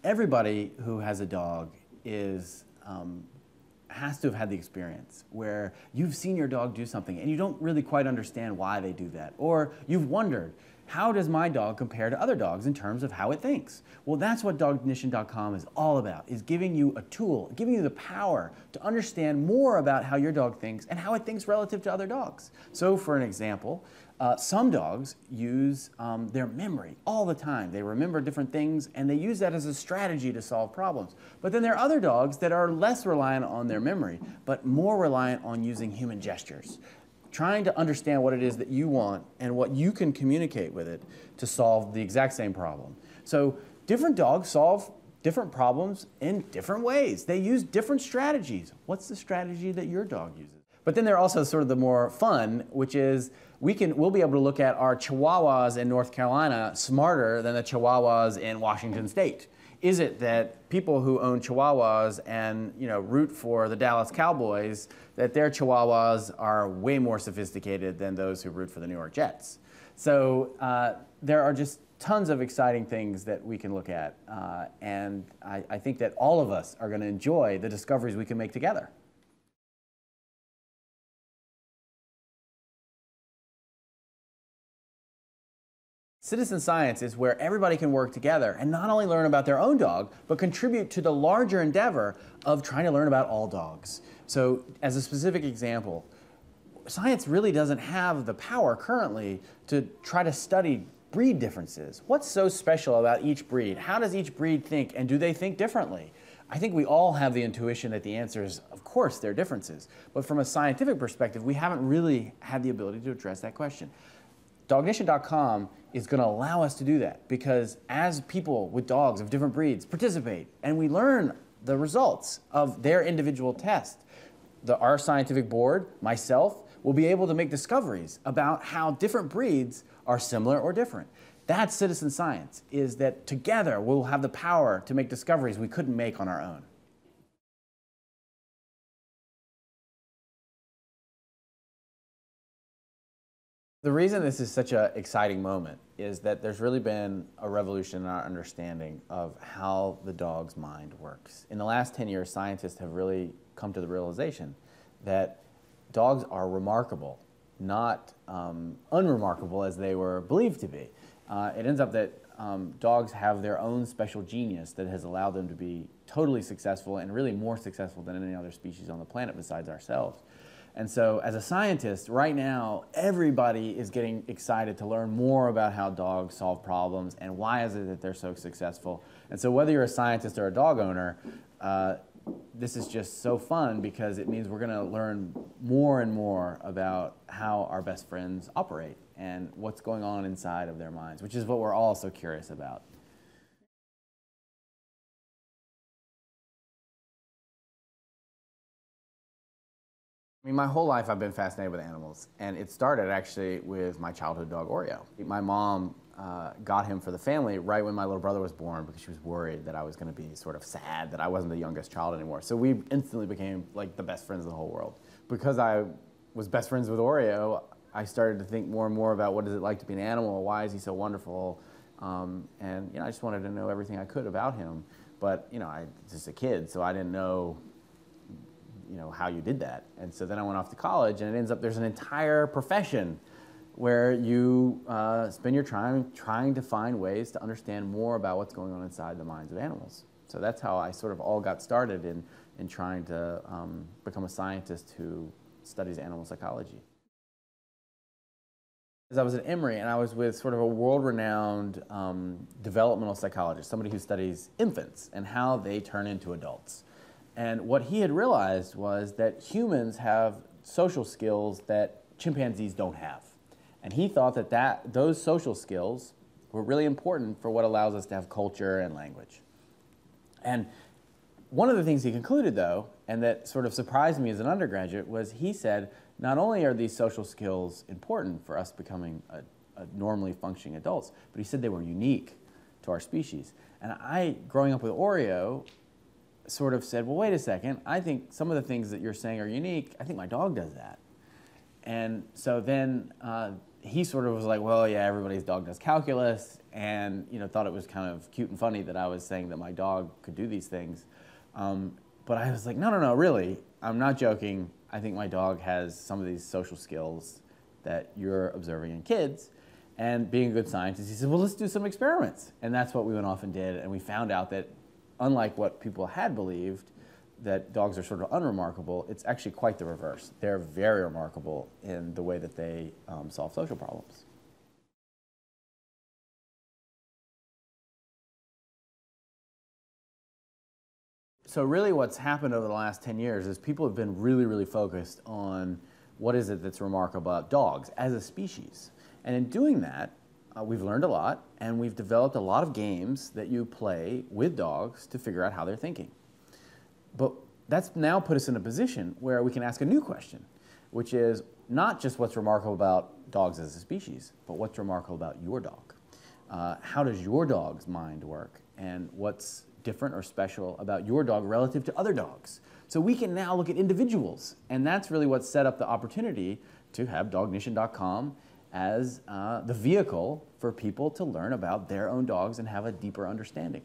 everybody who has a dog has to have had the experience where you've seen your dog do something and you don't really quite understand why they do that. Or you've wondered, how does my dog compare to other dogs in terms of how it thinks? Well, that's what Dognition.com is all about, is giving you a tool, giving you the power to understand more about how your dog thinks and how it thinks relative to other dogs. So for an example, some dogs use their memory all the time. They remember different things and they use that as a strategy to solve problems. But then there are other dogs that are less reliant on their memory, but more reliant on using human gestures, trying to understand what it is that you want and what you can communicate with it to solve the exact same problem. So different dogs solve different problems in different ways. They use different strategies. What's the strategy that your dog uses? But then there are also sort of the more fun, which is we'll be able to look at our Chihuahuas in North Carolina smarter than the Chihuahuas in Washington State. Is it that people who own Chihuahuas and root for the Dallas Cowboys, that their Chihuahuas are way more sophisticated than those who root for the New York Jets? So there are just tons of exciting things that we can look at, and I think that all of us are going to enjoy the discoveries we can make together. Citizen science is where everybody can work together and not only learn about their own dog, but contribute to the larger endeavor of trying to learn about all dogs. So as a specific example, science really doesn't have the power currently to try to study breed differences. What's so special about each breed? How does each breed think, and do they think differently? I think we all have the intuition that the answer is, of course, there are differences. But from a scientific perspective, we haven't really had the ability to address that question. Dognition.com is going to allow us to do that, because as people with dogs of different breeds participate and we learn the results of their individual test, our scientific board, myself, will be able to make discoveries about how different breeds are similar or different. That's citizen science, is that together we'll have the power to make discoveries we couldn't make on our own. The reason this is such an exciting moment is that there's really been a revolution in our understanding of how the dog's mind works. In the last 10 years, scientists have really come to the realization that dogs are remarkable, not unremarkable as they were believed to be. It ends up that dogs have their own special genius that has allowed them to be totally successful, and really more successful than any other species on the planet besides ourselves. And so as a scientist, right now, everybody is getting excited to learn more about how dogs solve problems and why is it that they're so successful. And so whether you're a scientist or a dog owner, this is just so fun, because it means we're going to learn more and more about how our best friends operate and what's going on inside of their minds, which is what we're all so curious about. I mean, my whole life I've been fascinated with animals, and it started actually with my childhood dog, Oreo. My mom got him for the family right when my little brother was born, because she was worried that I was going to be sort of sad that I wasn't the youngest child anymore. So we instantly became like the best friends of the whole world. Because I was best friends with Oreo, I started to think more and more about what is it like to be an animal, why is he so wonderful, and I just wanted to know everything I could about him. But I was just a kid, so I didn't know how you did that. And so then I went off to college, and it ends up there's an entire profession where you spend your time trying to find ways to understand more about what's going on inside the minds of animals. So that's how I sort of all got started in trying to become a scientist who studies animal psychology. I was at Emory, and I was with sort of a world-renowned developmental psychologist, somebody who studies infants and how they turn into adults. And what he had realized was that humans have social skills that chimpanzees don't have. And he thought that those social skills were really important for what allows us to have culture and language. And one of the things he concluded, though, and that sort of surprised me as an undergraduate, was he said, not only are these social skills important for us becoming a normally functioning adults, but he said they were unique to our species. And I, growing up with Oreo, sort of said, well, wait a second, I think some of the things that you're saying are unique. I think my dog does that. And so then he sort of was like, well, yeah, everybody's dog does calculus, and thought it was kind of cute and funny that I was saying that my dog could do these things. But I was like, no, no, no, really, I'm not joking. I think my dog has some of these social skills that you're observing in kids. And being a good scientist, he said, well, let's do some experiments. And that's what we went off and did. And we found out that unlike what people had believed, that dogs are sort of unremarkable, it's actually quite the reverse. They're very remarkable in the way that they solve social problems. So really what's happened over the last 10 years is people have been really, really focused on what is it that's remarkable about dogs as a species. And in doing that, we've learned a lot, and we've developed a lot of games that you play with dogs to figure out how they're thinking. But that's now put us in a position where we can ask a new question, which is not just what's remarkable about dogs as a species, but what's remarkable about your dog. How does your dog's mind work, and what's different or special about your dog relative to other dogs? So we can now look at individuals, and that's really what set up the opportunity to have Dognition.com as the vehicle for people to learn about their own dogs and have a deeper understanding.